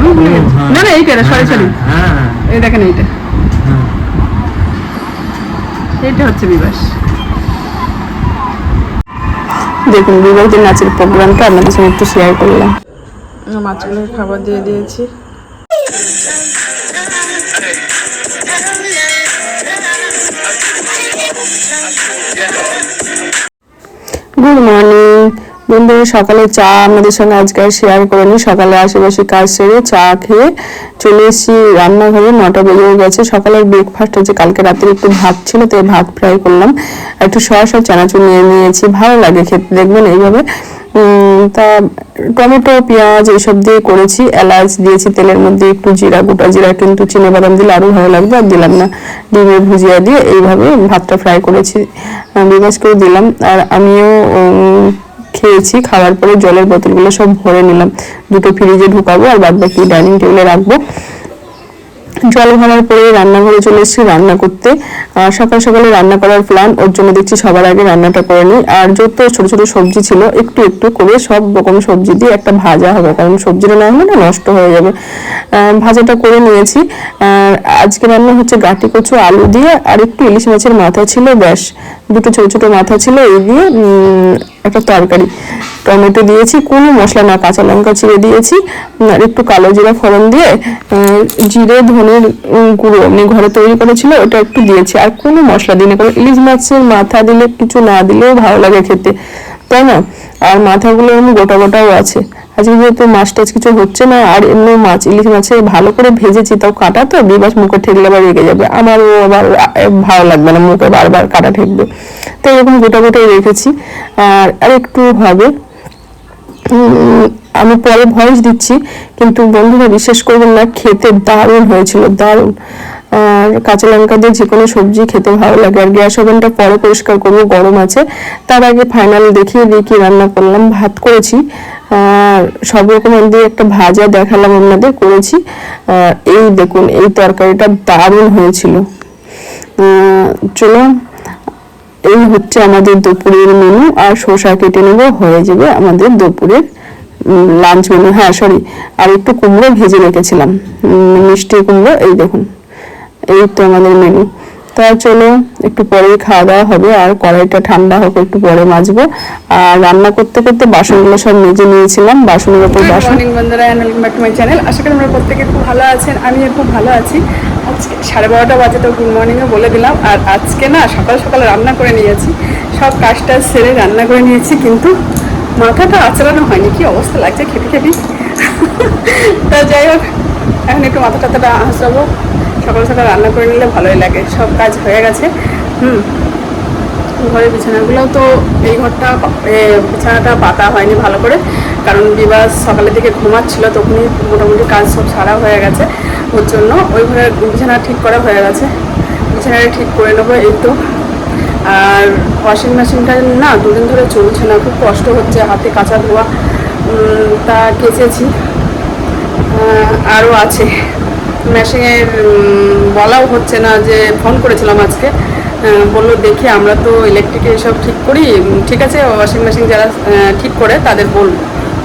আমি ভুলে গেছি। না না এইটা সরি সরি, এই দেখেন এইটা, এইটা হচ্ছে বিবাস। দেখুন বিবাসের নাচের প্রোগ্রামটা আপনাদের সঙ্গে একটু শেয়ার করলাম। মাছগুলোর খাবার দিয়ে দিয়েছি। গুড মর্নিং বন্ধুরা, সকালে চা আমাদের সঙ্গে আজকে শেয়ার করিনি। সকালে আশেপাশে কাজ সেরে চা খেয়ে চলে এসেছি রান্নাঘরে। 9টা বেজে গেছে। সকালের ব্রেকফাস্ট হচ্ছে, কালকে রাতে একটু ভাত ছিল তো ভাত ফ্রাই করলাম, একটু সস আর চানাচুর নিয়ে নিয়েছি, ভালো লাগে খেতে, দেখবেন এইভাবে। তা টমেটো পেঁয়াজ এইসব দিয়ে করেছি, এলাচ দিয়েছি তেলের মধ্যে, একটু জিরা, গোটা জিরা, কিন্তু চিনেবাদাম দিলে আরও ভালো লাগবে, আর দিলাম না। ডিমের ভুজিয়া দিয়ে এইভাবে ভাতটা ফ্রাই করেছি, বিবাস করে দিলাম। আর আমিও খেয়েছি। খাওয়ার পরে জলের বোতলগুলো সব ভরে নিলাম, দুটো ফ্রিজে ঢুকাবো আর বাদ বাকি ডাইনিং টেবিলে রাখবো। জল ভরার পরে রান্নাঘরে চলে এসেছি রান্না করতে। সকাল সকালে রান্না করার প্ল্যান, ওর জন্য দেখছি সবার আগে রান্নাটা করে নিই। আর যত ছোট ছোট সবজি ছিল একটু একটু করে সব রকম সবজি দিয়ে একটা ভাজা হবে, কারণ সবজিটা না হলে না নষ্ট হয়ে যাবে। ভাজাটা করে নিয়েছি। আজকে রান্না হচ্ছে গাঁটি কচু আলু দিয়ে, আর একটু ইলিশ মাছের মাথা ছিল, ব্যাস দুটো ছোট ছোট মাথা ছিল, এই দিয়ে একটা তরকারি। টমেটো দিয়েছি, কোনো মশলা না, কাঁচা লঙ্কা চিড়ে দিয়েছি, আর একটু কালো জিরা ফোড়ন দিয়ে জিরে ধনের গুঁড়ো এমনি ঘরে তৈরি করেছিল ওটা একটু দিয়েছি, আর কোনো মশলা দিই না, কারণ ইলিশ মাছের মাথা দিলে কিছু না দিলেও ভালো লাগে খেতে, তাই না? আর মাথাগুলো এমনি গোটা গোটাও আছে। আজকে যেহেতু মাছ টাছ কিছু হচ্ছে না, আর এমনি মাছ ইলিশ মাছে ভালো করে ভেজেছি, তাও কাটা তো বিবাস মুখে ঠেকলে আবার রেগে যাবে, আমারও আবার ভালো লাগবে না, মুখে বারবার কাটা ঠেকবে, তো এরকম গোটা গোটাই রেখেছি। আর একটু হবে, আমি পরে ভয়েস দিচ্ছি, কিন্তু বন্ধুরা বিশ্বাস করবেন না, খেতে দারুণ হয়েছিল, দারুণ। আর কাঁচা লঙ্কা দিয়ে যে কোনো সবজি খেতে ভালো লাগে। আর গ্যাস ওভেনটা পরে পরিষ্কার করবো, গরম আছে, তার আগে ফাইনাল দেখিয়ে দিয়ে কি রান্না করলাম। ভাত করেছি, সব রকম দিয়ে একটা ভাজা দেখালাম আপনাদের করেছি। এই দেখুন, এই তরকারিটা দারুণ হয়েছিল। চলো, এই হচ্ছে আমাদের দুপুরের মেনু, আর শসা কেটে নেবো, হয়ে যাবে আমাদের দুপুরের লাঞ্চ মেনু। হ্যাঁ সরি, আর একটু কুমড়ো ভেজে রেখেছিলাম, মিষ্টি কুমড়ো, এই দেখুন, এই তো আমাদের মেনু। তা চলো, একটু পরেই খাওয়া দাওয়া হবে, আর কড়াইটা ঠান্ডা হোক, একটু পরে মাজবো। আর রান্না করতে করতে বাসনগুলো সব মেজে নিয়েছিলাম, বাসনের উপর বাসন। বন্ধুরা, welcome back to my channel. আশা করি আমরা প্রত্যেকে খুব ভালো আছেন, আমিও খুব ভালো আছি। আজকে 12:30 বাজে, তো গুড মর্নিংও বলে দিলাম। আর আজকে না সকাল সকাল রান্না করে নিয়েছি, সব কাজটা সেরে রান্না করে নিয়েছি, কিন্তু মাথাটা আঁচড়ানো হয়নি, কি অবস্থা লাগছে খেপি খেপি। তা যাই হোক, এখন একটু মাথা টাথাটা আঁচড়াবো। সকাল সকাল রান্না করে নিলে ভালোই লাগে, সব কাজ হয়ে গেছে। ঘরের বিছানাগুলোও তো, এই ঘরটা বিছানাটা পাতা হয়নি ভালো করে, কারণ বিবাস সকালের দিকে ঘুমাচ্ছিল, তখনই মোটামুটি কাজ সব সারা হয়ে গেছে, ওর জন্য ওই ঘরের বিছানা ঠিক করা হয়ে গেছে, বিছানাটা ঠিক করে নেবো এই তো। আর ওয়াশিং মেশিনটা না দুদিন ধরে চলছে না, খুব কষ্ট হচ্ছে হাতে কাচা ধোয়া, তা কেচেছি, আরও আছে মেশিনের, বলাও হচ্ছে না, যে ফোন করেছিলাম আজকে, বললো দেখি আমরা তো ইলেকট্রিকে এসব ঠিক করি, ঠিক আছে ওয়াশিং মেশিন যারা ঠিক করে তাদের বলবো।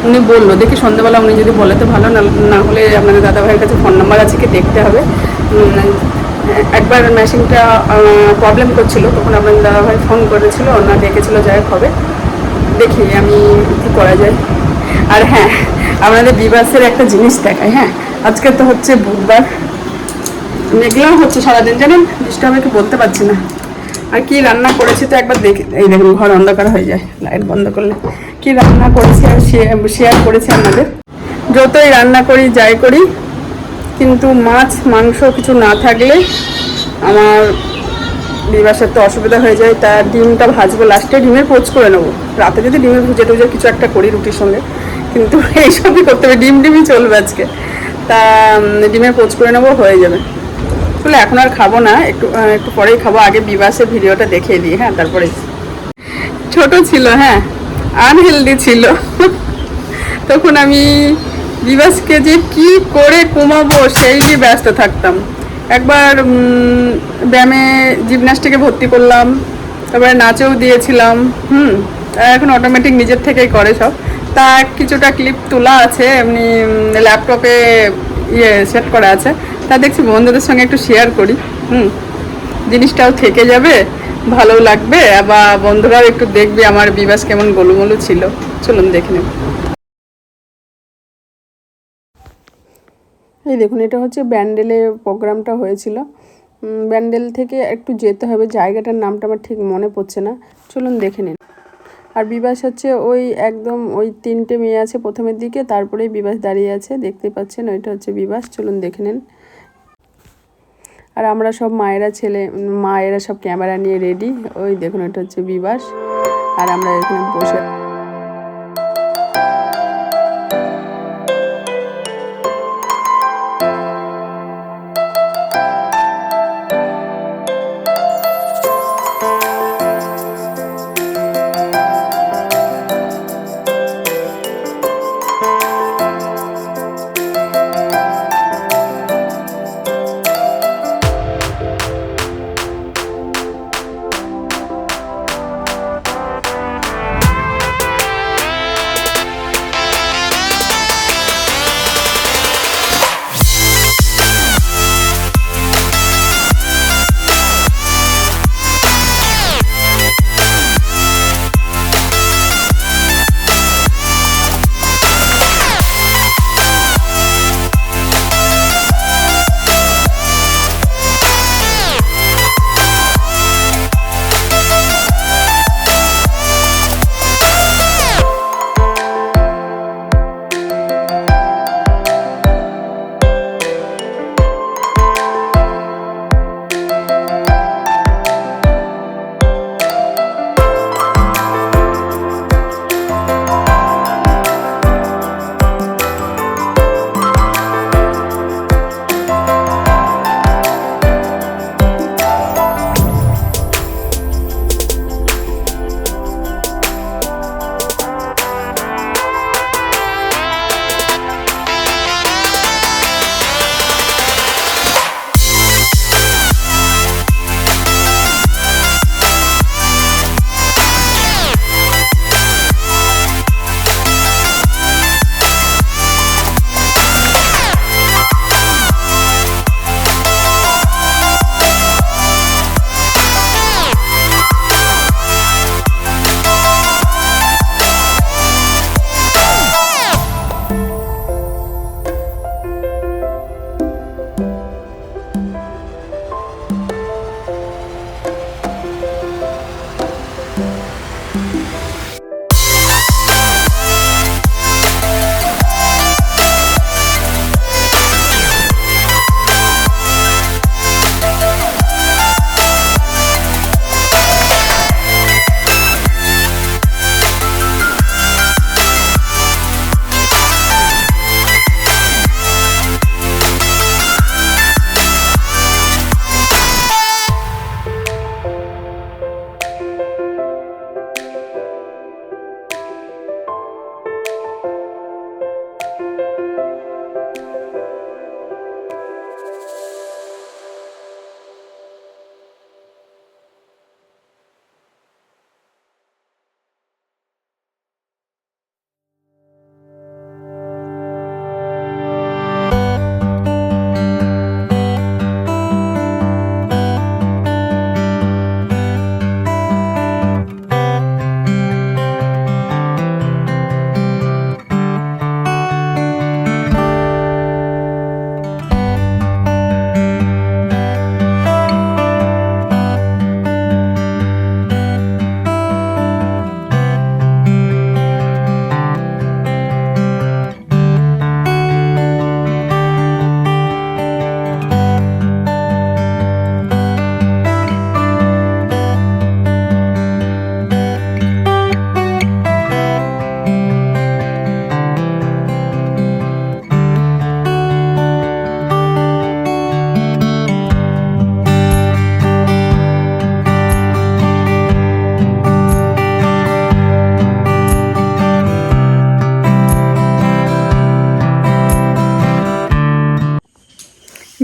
উনি বললো, দেখি সন্ধ্যেবেলা উনি যদি বলে তো ভালো, না হলে আপনাদের দাদাভাইয়ের কাছে ফোন নাম্বার আছে কি দেখতে হবে। একবার মেশিনটা প্রবলেম করছিল, তখন আপনাদের দাদাভাই ফোন করেছিল, না ডেকেছিলো, যাই হবে, দেখি আমি কী করা যায়। আর হ্যাঁ, আপনাদের বিবাসের একটা জিনিস দেখায়। হ্যাঁ, আজকে তো হচ্ছে বুধবার, মেঘলাও হচ্ছে সারাদিন, জানেন, বৃষ্টি হবে কি বলতে পারছি না। আর কি রান্না করেছি তো একবার দেখি, এই দেখুন ঘর অন্ধকার হয়ে যায় লাইট বন্ধ করলে। কি রান্না করেছি আর শেয়ার করেছি আপনাদের। যতই রান্না করি যাই করি, কিন্তু মাছ মাংস কিছু না থাকলে আমার বিবাসের তো অসুবিধা হয়ে যায়। তা ডিমটা ভাজবো লাস্টে, ডিমের পোচ করে নেবো রাতে, যদি ডিমের ভুজে টুজে কিছু একটা করি রুটির সঙ্গে, কিন্তু এইসবই করতে হবে, ডিমই চলবে আজকে। তা ডিমের পোচ করে নেবো, হয়ে যাবে। আসলে এখন আর খাবো না, একটু পরেই খাবো, আগে বিবাসের ভিডিওটা দেখিয়ে দিই। হ্যাঁ, তারপরে ছোট ছিল, হ্যাঁ আনহেলদি ছিল, তখন আমি বিবাসকে যে কি করে কমাবো সেই নিয়ে ব্যস্ত থাকতাম। একবার ব্যায়ামে জিমন্যাস্টিকে ভর্তি করলাম, তারপরে নাচেও দিয়েছিলাম। এখন অটোমেটিক নিজের থেকেই করে সব। তা কিছুটা ক্লিপ তোলা আছে, এমনি ল্যাপটপে সেট করা আছে, তা দেখছি বন্ধুদের সঙ্গে একটু শেয়ার করি। জিনিসটাও থেকে যাবে, ভালো লাগবে, বা বন্ধুরাও একটু দেখবে আমার বিবাস কেমন গোলুমোলু ছিল। চলুন দেখে নেব। এই দেখুন, এটা হচ্ছে ব্যান্ডেলে প্রোগ্রামটা হয়েছিল। ব্যান্ডেল থেকে একটু যেতে হবে, জায়গাটার নামটা আমার ঠিক মনে পড়ছে না। চলুন দেখে নিন। আর বিবাস হচ্ছে ওই একদম ওই 3টে মেয়ে আছে প্রথমের দিকে, তারপরেই বিবাস দাঁড়িয়ে আছে, দেখতে পাচ্ছেন ওইটা হচ্ছে বিবাস। চলুন দেখে নিন। আর আমরা সব মায়েরা সব ক্যামেরা নিয়ে রেডি। ওই দেখুন, এটা হচ্ছে বিবাস, আর আমরা এখানে বসে।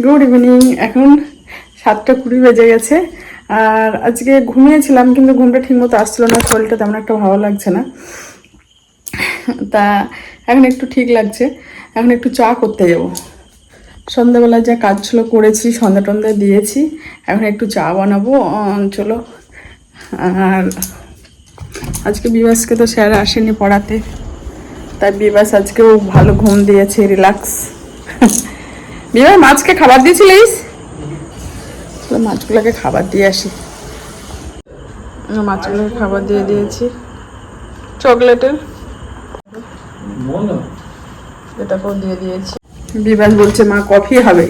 Good evening. এখন 7টা 20 বেজে গেছে। আর আজকে ঘুমিয়েছিলাম, কিন্তু ঘুমটা ঠিকমতো আসছিল না, শরীরটা তেমন একটা ভালো লাগছে না। তা এখন একটু ঠিক লাগছে। এখন একটু চা করতে যাব। সন্ধ্যাবেলা যা কাজ ছিল করেছি, সন্ধ্যা টন্ধা দিয়েছি, এখন একটু চা বানাবো। চলো। আর আজকে বিবাসকে তো স্যার আসেনি পড়াতে, তাই বিবাস আজকেও ভালো ঘুম দিয়েছে, রিল্যাক্স। বিবাস মাছকে খাবার দিয়েছিলিস? মাছগুলোকে খাবার দিয়ে আসি। মাছগুলোকে খাবার দিয়ে দিয়েছি, চকলেটের এটাকেও দিয়ে দিয়েছি। বিবাস বলছে মা কফি হবে,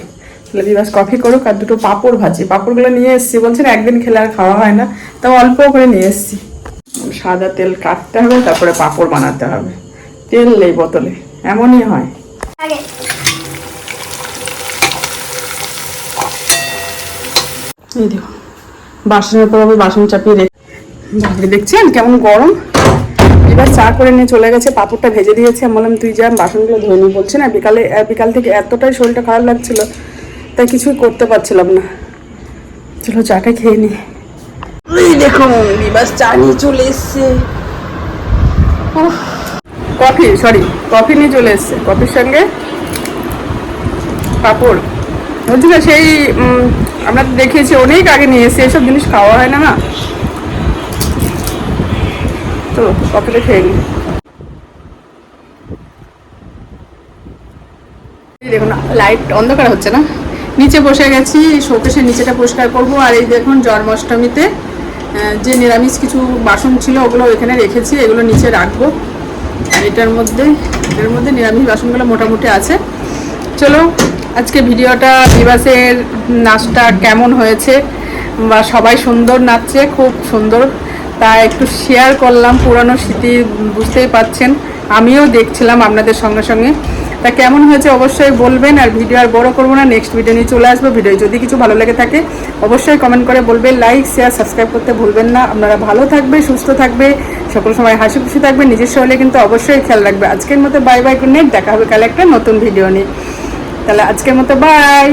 তাহলে বিবাস কফি করুক। আর দুটো পাঁপড় ভাজি, পাঁপড়গুলো নিয়ে এসেছি, বলছে না একদিন খেলে আর খাওয়া হয় না, তাও অল্প করে নিয়ে এসেছি। সাদা তেল কাটতে হবে, তারপরে পাঁপড় বানাতে হবে। তেল নেই বোতলে, এমনই হয়। এই দেখো বাসনের পর আমি বাসন চাপিয়ে রেখে, দেখছেন কেমন গরম। এবার চা করে নিয়ে চলে গেছে, পাঁপড়টা ভেজে দিয়েছে। আমি বললাম তুই যা বাসনগুলো ধুয়ে নি, বলছে না বিকাল থেকে এতটাই শরীরটা খারাপ লাগছিল, তাই কিছুই করতে পারছিলাম না। চলো চাটা খেয়ে নি। এই দেখুন বিবাস চা নিয়ে চলে এসছে, কফি নিয়ে চলে এসছে, কফির সঙ্গে পাঁপড়। বলছি না সেই আমরা দেখিয়েছি অনেক আগে নিয়ে এসে, এসব জিনিস খাওয়া হয় না না। তো কফিটা খেয়ে নি। দেখুন লাইট অন্ধকার হচ্ছে না, নিচে বসে গেছি, শোকেশের নিচেটা পরিষ্কার করবো। আর এই দেখুন জন্মাষ্টমীতে যে নিরামিষ কিছু বাসন ছিল ওগুলো এখানে রেখেছি, এগুলো নিচে রাখবো। এর মধ্যে নিরামিষ বাসনগুলো মোটামুটি আছে। চলো আজকে ভিডিওটা বিবাসের নাচটা কেমন হয়েছে, বা সবাই সুন্দর নাচছে, খুব সুন্দর, তা একটু শেয়ার করলাম। পুরানো স্মৃতি বুঝতেই পারছেন, আমিও দেখছিলাম আপনাদের সঙ্গে সঙ্গে। তা কেমন হয়েছে অবশ্যই বলবেন। আর ভিডিও আর বড় করবো না, নেক্সট ভিডিও নিয়ে চলে আসবো। ভিডিও যদি কিছু ভালো লেগে থাকে অবশ্যই কমেন্ট করে বলবেন, লাইক শেয়ার সাবস্ক্রাইব করতে ভুলবেন না। আপনারা ভালো থাকবে, সুস্থ থাকবে, সকল সময় হাসি খুশি থাকবে, নিজের শরীরে কিন্তু অবশ্যই খেয়াল রাখবে। আজকের মতো বাই বাই, গুড নাইট, দেখা হবে কাল একটা নতুন ভিডিও নিয়ে। তাহলে আজকের মতো বাই।